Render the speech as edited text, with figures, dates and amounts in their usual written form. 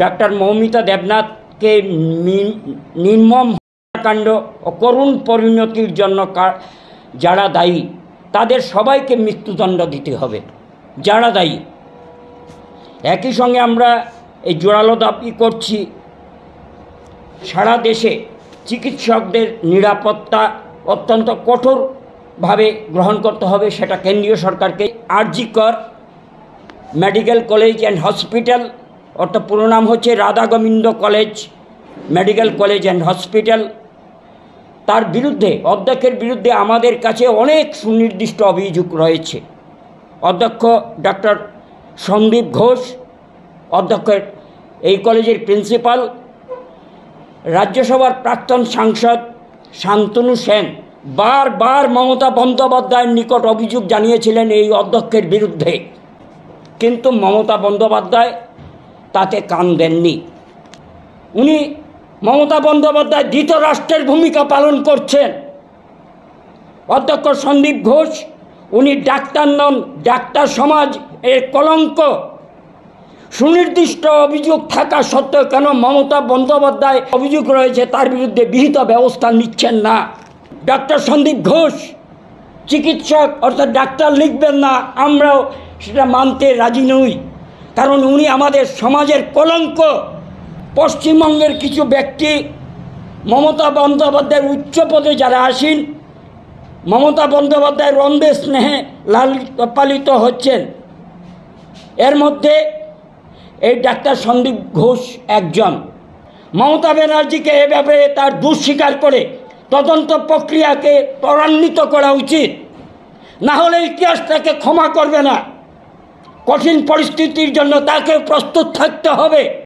Doctor Moumita দেবনাথকে নির্মম হত্যাকাণ্ড ও করুণ পরিণতির জন্য যারা দায়ী তাদের সবাইকে মৃত্যুদণ্ড দিতে হবে, যারা দায়ী। একই সঙ্গে আমরা এই জোরালো দাবি করছি সারা দেশে চিকিৎসকদের নিরাপত্তা অত্যন্ত কঠোরভাবে গ্রহণ করতে হবে, সেটা কেন্দ্রীয় সরকারকে। আরজি কর মেডিকেল কলেজ অ্যান্ড হসপিটাল, অর্থাৎ পুরো নাম হচ্ছে Radha Gobinda college medical college and hospital, তার বিরুদ্ধে অধ্যক্ষের বিরুদ্ধে আমাদের কাছে অনেক সুনির্দিষ্ট অভিযোগ রয়েছে। অধ্যক্ষ ডক্টর সন্দীপ ঘোষ, অধ্যক্ষের এই কলেজের প্রিন্সিপাল, রাজ্যসভার প্রাক্তন সাংসদ শান্তনু সেন বারবার মমতা বন্দ্যোপাধ্যায়ের নিকট অভিযোগ জানিয়েছিলেন এই অধ্যক্ষের বিরুদ্ধে, কিন্তু মমতা বন্দ্যোপাধ্যায় তাতে কান দেননি। মমতা বন্দ্যোপাধ্যায় ধৃতরাষ্ট্রের ভূমিকা পালন করছেন। অধ্যক্ষ সন্দীপ ঘোষ উনি ডাক্তার নন, ডাক্তার সমাজ এর কলঙ্ক। সুনির্দিষ্ট অভিযোগ থাকা সত্ত্বেও কেন মমতা বন্দ্যোপাধ্যায় অভিযোগ রয়েছে তার বিরুদ্ধে বিহিত ব্যবস্থা নিচ্ছেন না? ডক্টর সন্দীপ ঘোষ চিকিৎসক, অর্থাৎ ডাক্তার লিখবেন না, আমরাও সেটা মানতে রাজি নই, কারণ উনি আমাদের সমাজের কলঙ্ক। পশ্চিমবঙ্গের কিছু ব্যক্তি মমতা বন্দ্যোপাধ্যায়ের উচ্চ পদে যারা আসেন, মমতা বন্দ্যোপাধ্যায়ের রন্ধে স্নেহে লালিত পালিত হচ্ছেন, এর মধ্যে এই ডাক্তার সন্দীপ ঘোষ একজন। মমতা ব্যানার্জিকে এ ব্যাপারে তার দোষ স্বীকার করে তদন্ত প্রক্রিয়াকে ত্বরান্বিত করা উচিত, না হলে ইতিহাস তাকে ক্ষমা করবে না। কঠিন পরিস্থিতির জন্য তাকে প্রস্তুত থাকতে হবে।